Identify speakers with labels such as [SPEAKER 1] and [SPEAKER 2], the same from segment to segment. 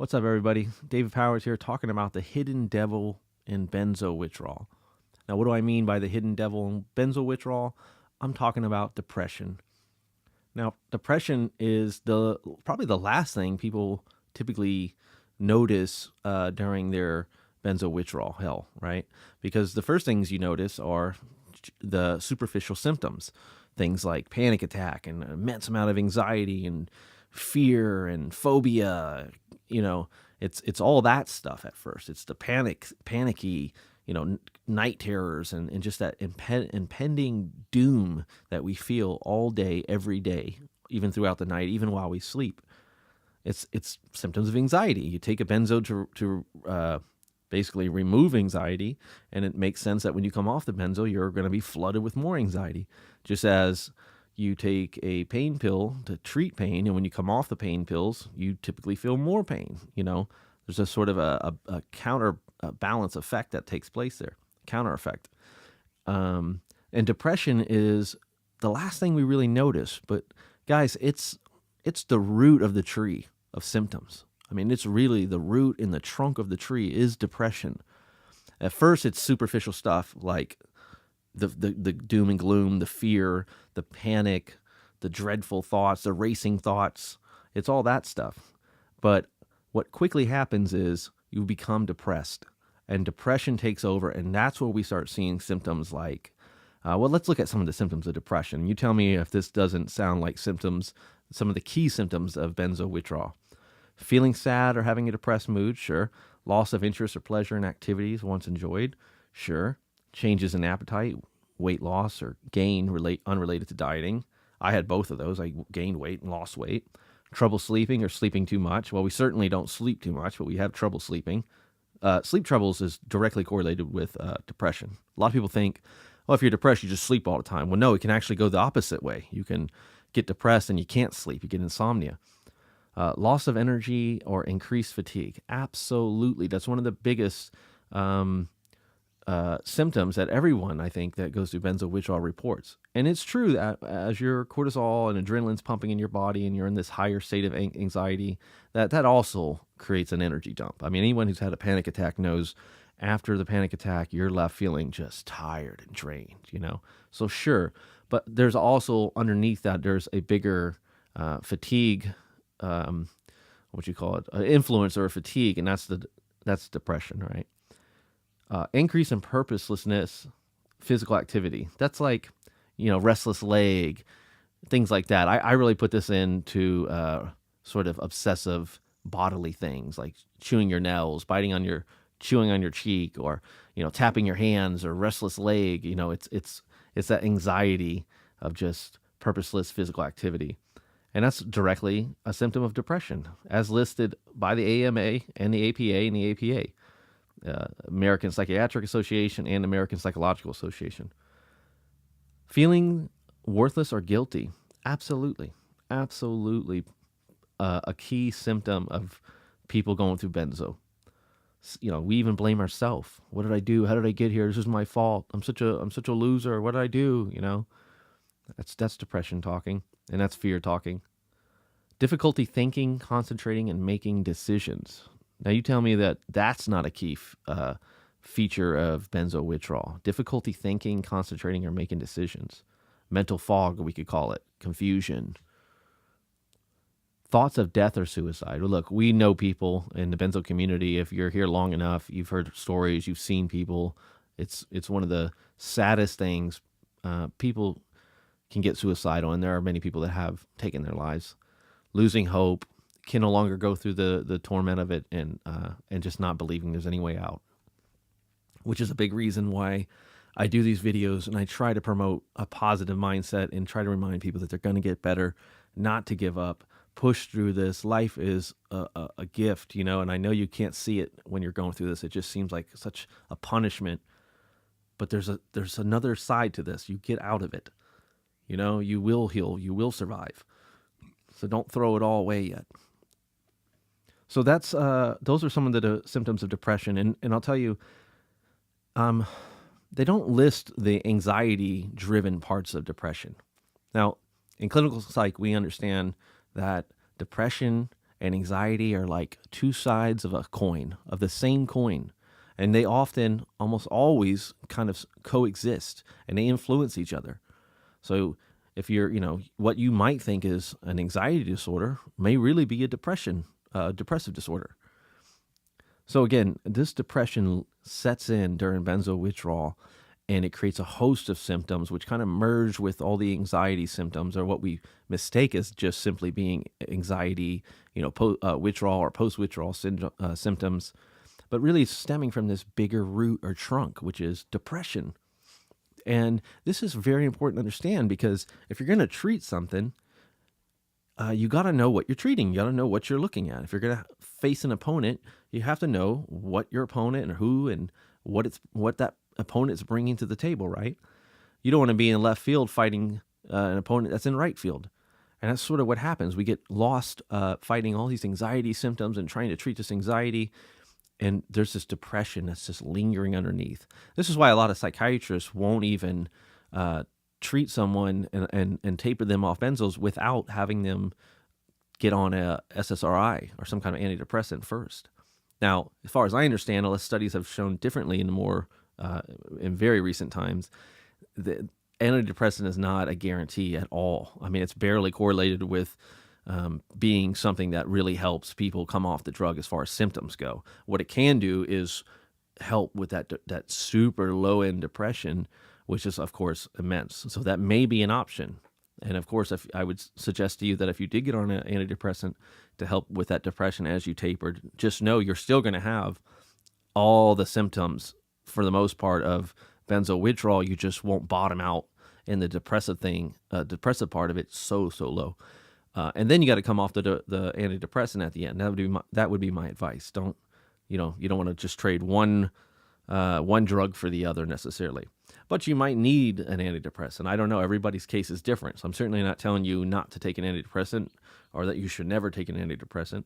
[SPEAKER 1] What's up, everybody? David Powers here talking about the hidden devil in benzo withdrawal. Now, what do I mean by the hidden devil in benzo withdrawal? I'm talking about depression. Now, depression is probably the last thing people typically notice during their benzo withdrawal hell, right? Because the first things you notice are the superficial symptoms, things like panic attack and an immense amount of anxiety and fear and phobia. It's all that stuff at first. It's the panicky, night terrors and just that impending doom that we feel all day, every day, even throughout the night, even while we sleep. It's symptoms of anxiety. You take a benzo to basically remove anxiety, and it makes sense that when you come off the benzo, you're going to be flooded with more anxiety. Just as you take a pain pill to treat pain, and when you come off the pain pills, you typically feel more pain. There's a sort of a counter balance effect that takes place there, counter effect. And depression is the last thing we really notice, but guys, it's the root of the tree of symptoms. I mean, it's really the root in the trunk of the tree is depression. At first, it's superficial stuff like the doom and gloom, the fear, the panic, the dreadful thoughts, the racing thoughts. It's all that stuff. But what quickly happens is you become depressed, and depression takes over, and that's where we start seeing symptoms like, let's look at some of the symptoms of depression. You tell me if this doesn't sound like symptoms, some of the key symptoms of benzo withdrawal. Feeling sad or having a depressed mood, sure. Loss of interest or pleasure in activities once enjoyed, sure. Changes in appetite, weight loss or gain unrelated to dieting. I had both of those. I gained weight and lost weight. Trouble sleeping or sleeping too much. Well, we certainly don't sleep too much, but we have trouble sleeping. Sleep troubles is directly correlated with depression. A lot of people think, well, if you're depressed, you just sleep all the time. Well, no, it can actually go the opposite way. You can get depressed and you can't sleep. You get insomnia. Loss of energy or increased fatigue. Absolutely. That's one of the biggest symptoms that everyone, I think, that goes through benzo withdrawal reports. And it's true that as your cortisol and adrenaline's pumping in your body and you're in this higher state of anxiety, that also creates an energy dump. I mean, anyone who's had a panic attack knows after the panic attack, you're left feeling just tired and drained, So sure, but there's also underneath that, there's a bigger fatigue, influence or fatigue, and that's depression, right? Increase in purposelessness, physical activity. That's like, restless leg, things like that. I really put this into sort of obsessive bodily things like chewing your nails, chewing on your cheek, or tapping your hands, or restless leg. It's that anxiety of just purposeless physical activity. And that's directly a symptom of depression, as listed by the AMA and the APA and the APA, American Psychiatric Association and American Psychological Association. Feeling worthless or guilty, absolutely a key symptom of people going through benzo. We even blame ourselves. What did I do? How did I get here? This is my fault. I'm such a loser. What did I do? That's depression talking, and that's fear talking. Difficulty thinking, concentrating, and making decisions. Now, you tell me that that's not a key feature of benzo withdrawal. Difficulty thinking, concentrating, or making decisions. Mental fog, we could call it. Confusion. Thoughts of death or suicide. Well, look, we know people in the benzo community. If you're here long enough, you've heard stories, you've seen people. It's one of the saddest things. People can get suicidal, and there are many people that have taken their lives. Losing hope, can no longer go through the torment of it, and just not believing there's any way out, which is a big reason why I do these videos, and I try to promote a positive mindset and try to remind people that they're going to get better, not to give up, push through this. Life is a gift, and I know you can't see it when you're going through this. It just seems like such a punishment, but there's another side to this. You get out of it. You will heal, you will survive. So don't throw it all away yet. So that's those are some of the symptoms of depression, and I'll tell you, they don't list the anxiety-driven parts of depression. Now, in clinical psych, we understand that depression and anxiety are like two sides of a coin, of the same coin. And they often, almost always, kind of coexist, and they influence each other. So if you're, what you might think is an anxiety disorder may really be a depressive disorder. So again, this depression sets in during benzo withdrawal, and it creates a host of symptoms which kind of merge with all the anxiety symptoms, or what we mistake as just simply being anxiety, withdrawal or post-withdrawal symptoms, but really stemming from this bigger root or trunk, which is depression. And this is very important to understand, because if you're going to treat something, you got to know what you're treating. You got to know what you're looking at. If you're going to face an opponent, you have to know what your opponent and who and what that opponent's bringing to the table, right? You don't want to be in left field fighting an opponent that's in right field. And that's sort of what happens. We get lost fighting all these anxiety symptoms and trying to treat this anxiety. And there's this depression that's just lingering underneath. This is why a lot of psychiatrists won't even treat someone and taper them off benzos without having them get on a SSRI or some kind of antidepressant first. Now, as far as I understand, all the studies have shown differently in very recent times. The antidepressant is not a guarantee at all. I mean, it's barely correlated with being something that really helps people come off the drug as far as symptoms go. What it can do is help with that super low-end depression, which is, of course, immense. So that may be an option. And, of course, if I would suggest to you that if you did get on an antidepressant to help with that depression as you tapered, just know you're still going to have all the symptoms, for the most part, of benzo withdrawal. You just won't bottom out in the depressive part of it so low. And then you got to come off the antidepressant at the end. That would be my advice. You don't want to just trade one drug for the other necessarily. But you might need an antidepressant. I don't know. Everybody's case is different. So I'm certainly not telling you not to take an antidepressant or that you should never take an antidepressant.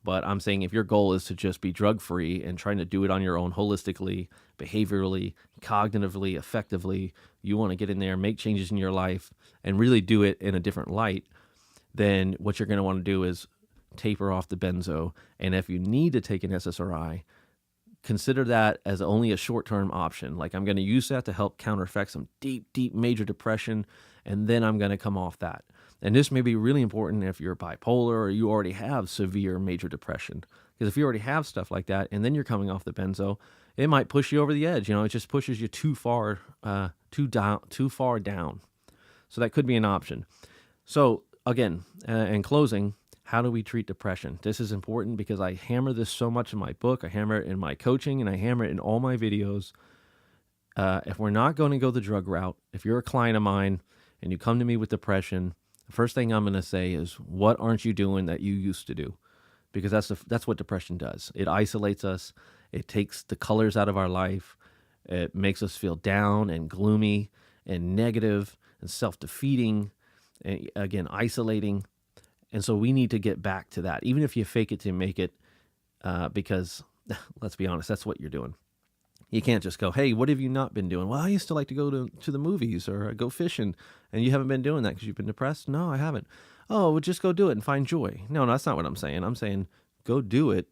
[SPEAKER 1] But I'm saying if your goal is to just be drug-free and trying to do it on your own holistically, behaviorally, cognitively, effectively, you want to get in there, make changes in your life, and really do it in a different light, then what you're going to want to do is taper off the benzo. And if you need to take an SSRI, consider that as only a short-term option. Like, I'm going to use that to help counteract some deep major depression, and then I'm going to come off that. And this may be really important if you're bipolar or you already have severe major depression. Because if you already have stuff like that, and then you're coming off the benzo, it might push you over the edge. It just pushes you too far down. So that could be an option. So again, in closing, how do we treat depression? This is important because I hammer this so much in my book. I hammer it in my coaching, and I hammer it in all my videos. If we're not going to go the drug route, if you're a client of mine and you come to me with depression, the first thing I'm going to say is, what aren't you doing that you used to do? Because that's what depression does. It isolates us. It takes the colors out of our life. It makes us feel down and gloomy and negative and self-defeating, and again, isolating. And so we need to get back to that, even if you fake it to make it, because let's be honest, that's what you're doing. You can't just go, hey, what have you not been doing? Well, I used to like to go to the movies or go fishing, and you haven't been doing that because you've been depressed? No, I haven't. Oh, well, just go do it and find joy. No, that's not what I'm saying. I'm saying go do it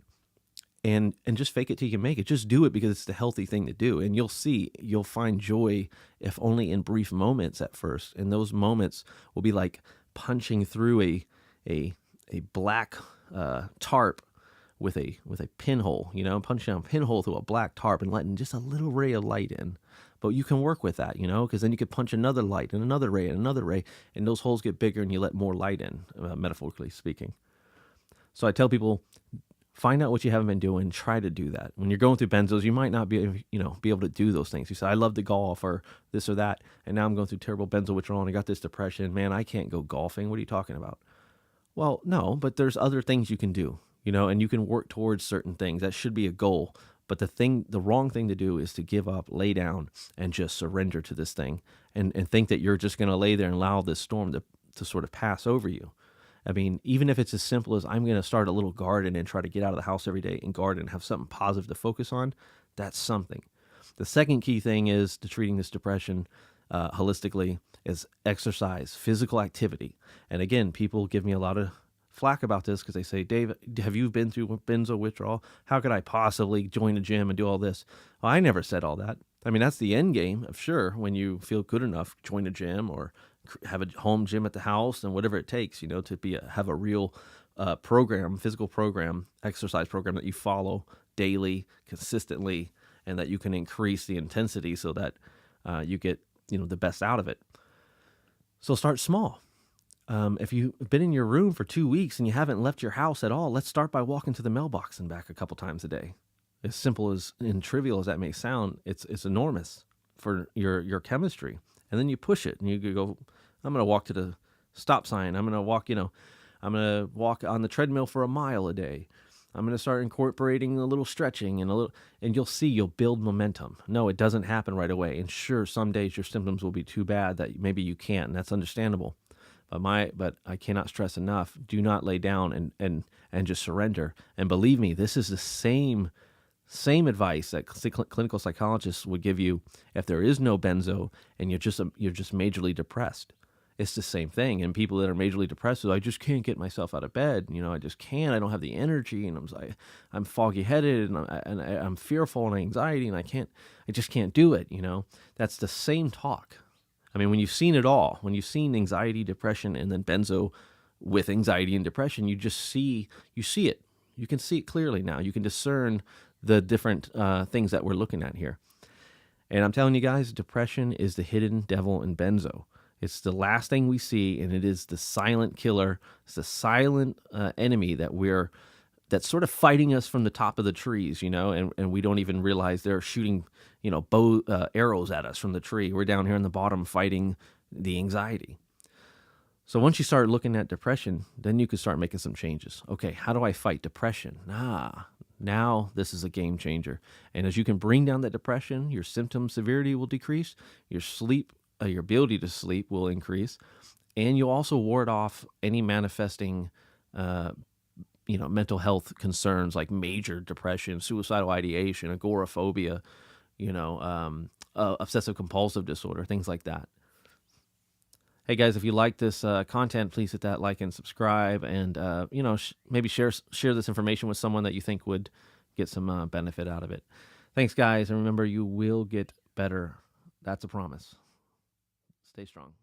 [SPEAKER 1] and just fake it till you can make it. Just do it because it's the healthy thing to do. And you'll find joy, if only in brief moments at first. And those moments will be like punching through a black tarp with a pinhole, punching a pinhole through a black tarp and letting just a little ray of light in. But you can work with that, because then you could punch another light and another ray and another ray, and those holes get bigger and you let more light in, metaphorically speaking. So I tell people, find out what you haven't been doing, try to do that. When you're going through benzos, you might not be able to do those things. You say, I love to golf or this or that, and now I'm going through terrible benzo withdrawal and I got this depression. Man, I can't go golfing. What are you talking about? Well, no, but there's other things you can do, and you can work towards certain things. That should be a goal. But the wrong thing to do is to give up, lay down, and just surrender to this thing and think that you're just going to lay there and allow this storm to sort of pass over you. I mean, even if it's as simple as I'm going to start a little garden and try to get out of the house every day and garden and have something positive to focus on, that's something. The second key thing is to treating this depression holistically is exercise, physical activity. And again, people give me a lot of flack about this because they say, Dave, have you been through benzo withdrawal? How could I possibly join a gym and do all this? Well, I never said all that. I mean, that's the end game of sure. When you feel good enough, join a gym or have a home gym at the house and whatever it takes, to have a real program, physical program, exercise program that you follow daily, consistently, and that you can increase the intensity so that you get, the best out of it. So start small. If you've been in your room for 2 weeks and you haven't left your house at all, let's start by walking to the mailbox and back a couple times a day. As simple as and trivial as that may sound, it's enormous for your chemistry. And then you push it and you go, I'm going to walk to the stop sign. I'm going to walk, I'm going to walk on the treadmill for a mile a day. I'm going to start incorporating a little stretching and you'll see you'll build momentum. No, it doesn't happen right away. And sure, some days your symptoms will be too bad that maybe you can't, and that's understandable. But I cannot stress enough, do not lay down and just surrender. And believe me, this is the same advice that clinical psychologists would give you if there is no benzo and you're just majorly depressed. It's the same thing. And people that are majorly depressed, I just can't get myself out of bed. I just can't. I don't have the energy, and I'm foggy headed, and I'm fearful and anxiety, and I just can't do it. That's the same talk. I mean, when you've seen it all, when you've seen anxiety, depression, and then benzo with anxiety and depression, you see it. You can see it clearly now. You can discern the different things that we're looking at here. And I'm telling you guys, depression is the hidden devil in benzo. It's the last thing we see, and it is the silent killer. It's the silent enemy that's sort of fighting us from the top of the trees, and we don't even realize they're shooting, arrows at us from the tree. We're down here in the bottom fighting the anxiety. So once you start looking at depression, then you can start making some changes. Okay, how do I fight depression? Now this is a game changer. And as you can bring down that depression, your symptom severity will decrease, your sleep, your ability to sleep will increase, and you'll also ward off any manifesting mental health concerns like major depression, suicidal ideation, agoraphobia, obsessive compulsive disorder, things like that. Hey guys, if you like this content, please hit that like and subscribe, and maybe share this information with someone that you think would get some benefit out of it. Thanks, guys, and remember, you will get better. That's a promise. Stay strong.